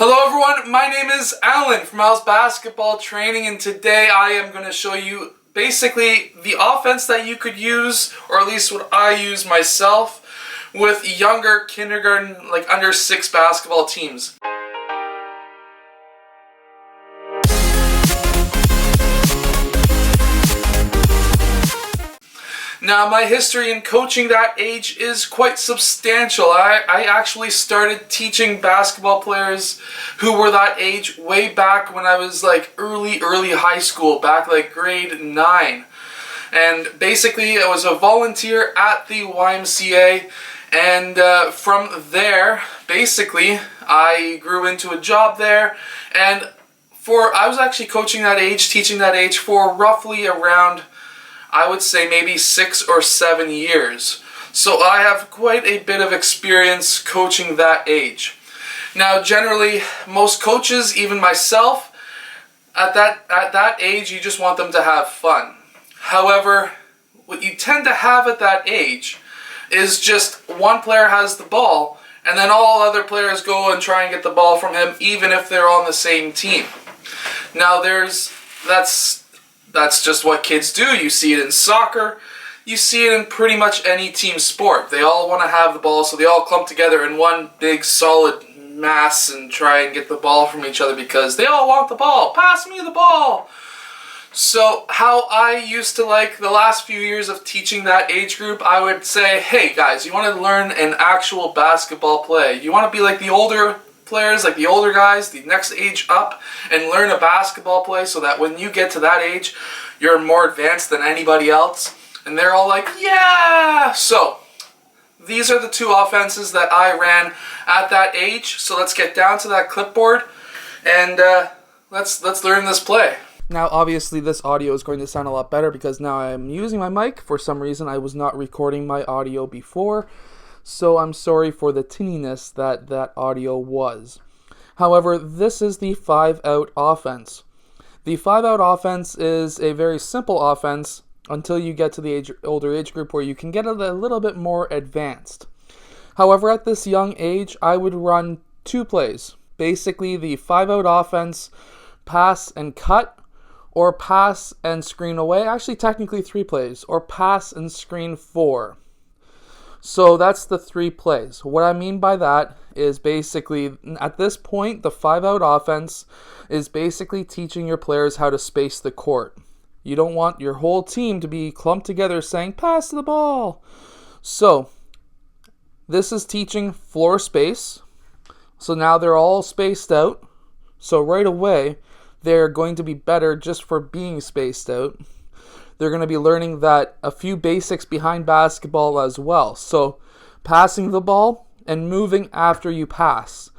Hello everyone, my name is Alan from Al's Basketball Training, and today I am going to show you basically the offense that you could use, or at least what I use myself, with younger kindergarten, like under 6 basketball teams. Now, my history in coaching that age is quite substantial. I actually started teaching basketball players who were that age way back when I was like early high school, back like grade 9. And basically I was a volunteer at the YMCA, and from there, basically, I grew into a job there, and I was actually coaching that age, teaching that age for roughly around, I would say maybe 6 or 7 years. So I have quite a bit of experience coaching that age. Now generally, most coaches, even myself, at that age you just want them to have fun. However, what you tend to have at that age is just one player has the ball and then all other players go and try and get the ball from him, even if they're on the same team. Now that's just what kids do. You see it in soccer. You see it in pretty much any team sport. They all want to have the ball, so they all clump together in one big solid mass and try and get the ball from each other because they all want the ball. Pass me the ball. So how I used to, like, the last few years of teaching that age group, I would say, hey guys, you want to learn an actual basketball play. You want to be like the older players, like the older guys, the next age up, and learn a basketball play so that when you get to that age, you're more advanced than anybody else. And they're all like, yeah! So, these are the 2 offenses that I ran at that age. So let's get down to that clipboard and let's learn this play. Now obviously this audio is going to sound a lot better because now I'm using my mic. For some reason I was not recording my audio before, so I'm sorry for the tinniness that audio was. However, this is the 5-out offense. The 5-out offense is a very simple offense until you get to the older age group where you can get a little bit more advanced. However, at this young age, I would run 2 plays. Basically, the 5-out offense, pass and cut, or pass and screen away. Actually, technically 3 plays, or pass and screen 4. So that's the 3 plays. What I mean by that is basically, at this point, the 5-out offense is basically teaching your players how to space the court. You don't want your whole team to be clumped together saying, pass the ball. So, this is teaching floor space. So now they're all spaced out. So right away, they're going to be better just for being spaced out. They're going to be learning that a few basics behind basketball as well. So, passing the ball and moving after you pass.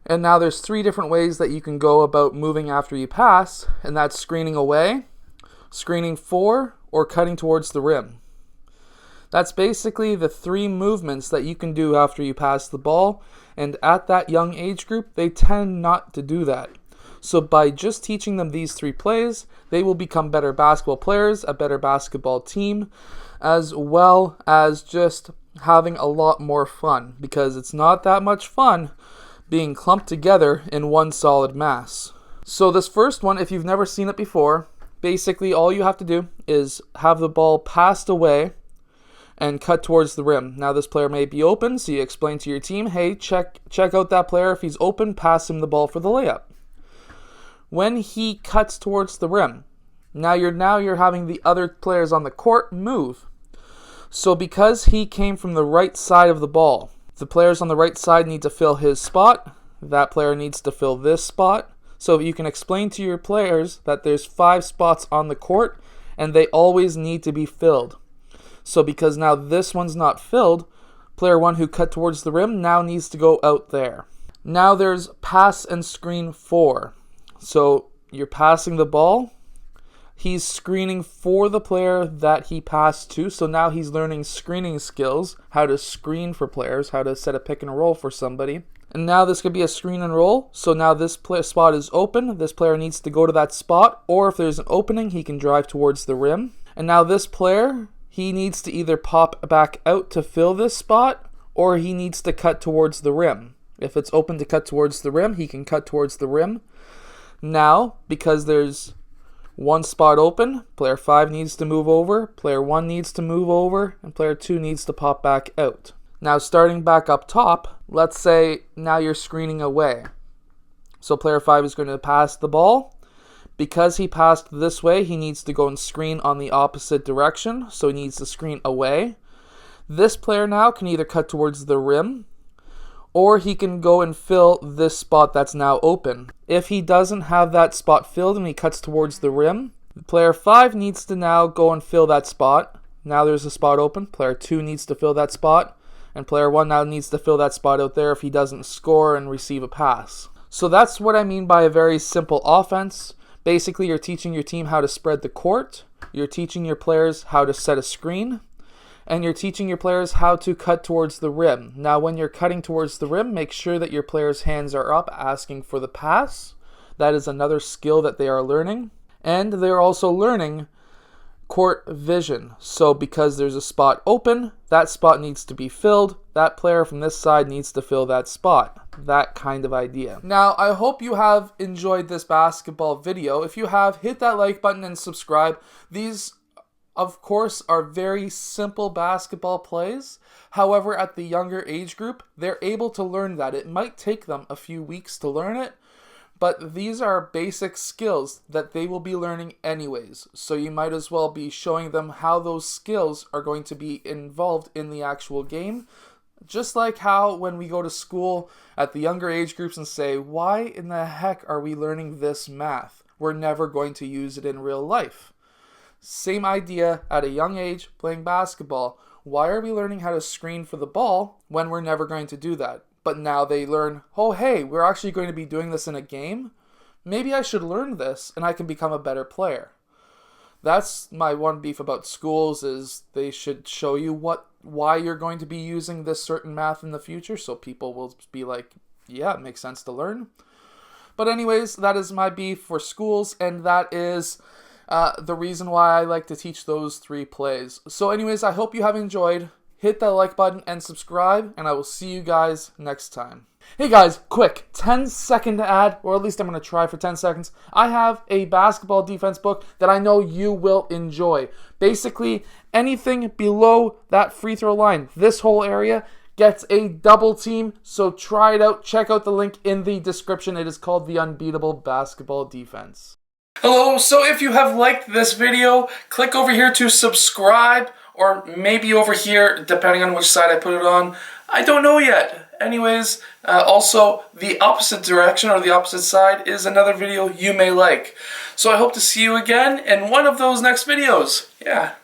And now there's 3 different ways that you can go about moving after you pass, and that's screening away, screening for, or cutting towards the rim. That's basically the 3 movements that you can do after you pass the ball, and at that young age group, they tend not to do that. So by just teaching them these 3 plays, they will become better basketball players, a better basketball team, as well as just having a lot more fun, because it's not that much fun being clumped together in one solid mass. So this first one, if you've never seen it before, basically all you have to do is have the ball passed away and cut towards the rim. Now this player may be open, so you explain to your team, hey, check out that player. If he's open, pass him the ball for the layup. When he cuts towards the rim, now you're having the other players on the court move. So because he came from the right side of the ball, the players on the right side need to fill his spot. That player needs to fill this spot. So you can explain to your players that there's 5 spots on the court and they always need to be filled. So because now this one's not filled, player 1 who cut towards the rim now needs to go out there. Now there's pass and screen 4. So you're passing the ball. He's screening for the player that he passed to. So now he's learning screening skills, how to screen for players, how to set a pick and roll for somebody. And now this could be a screen and roll. So now this spot is open. This player needs to go to that spot. Or if there's an opening, he can drive towards the rim. And now this player, he needs to either pop back out to fill this spot, or he needs to cut towards the rim. If it's open to cut towards the rim, he can cut towards the rim. Now, because there's one spot open, player 5 needs to move over, player 1 needs to move over, and player 2 needs to pop back out. Now, starting back up top, let's say now you're screening away. So player 5 is going to pass the ball. Because he passed this way, he needs to go and screen on the opposite direction, so he needs to screen away. This player now can either cut towards the rim, or he can go and fill this spot that's now open. If he doesn't have that spot filled and he cuts towards the rim, player 5 needs to now go and fill that spot. Now there's a spot open. Player 2 needs to fill that spot, and player 1 now needs to fill that spot out there if he doesn't score and receive a pass. So that's what I mean by a very simple offense. Basically, you're teaching your team how to spread the court, you're teaching your players how to set a screen, and you're teaching your players how to cut towards the rim. Now, when you're cutting towards the rim, make sure that your players' hands are up asking for the pass. That is another skill that they are learning. And they're also learning court vision. So because there's a spot open, that spot needs to be filled. That player from this side needs to fill that spot. That kind of idea. Now, I hope you have enjoyed this basketball video. If you have, hit that like button and subscribe. These, of course, are very simple basketball plays. However, at the younger age group, they're able to learn that. It might take them a few weeks to learn it, but these are basic skills that they will be learning anyways. So you might as well be showing them how those skills are going to be involved in the actual game. Just like how when we go to school at the younger age groups and say, why in the heck are we learning this math? We're never going to use it in real life. Same idea at a young age playing basketball. Why are we learning how to screen for the ball when we're never going to do that? But now they learn, oh hey, we're actually going to be doing this in a game. Maybe I should learn this and I can become a better player. That's my one beef about schools, is they should show you why you're going to be using this certain math in the future, so people will be like, yeah, it makes sense to learn. But anyways, that is my beef for schools, and that is the reason why I like to teach those 3 plays. So anyways, I hope you have enjoyed. Hit that like button and subscribe, and I will see you guys next time. Hey guys, quick 10-second ad, or at least I'm going to try for 10 seconds. I have a basketball defense book that I know you will enjoy. Basically, anything below that free throw line, this whole area, gets a double team, so try it out. Check out the link in the description. It is called the Unbeatable Basketball Defense. Hello, so if you have liked this video, click over here to subscribe, or maybe over here, depending on which side I put it on. I don't know yet. Anyways, also, the opposite direction or the opposite side is another video you may like. So I hope to see you again in one of those next videos. Yeah.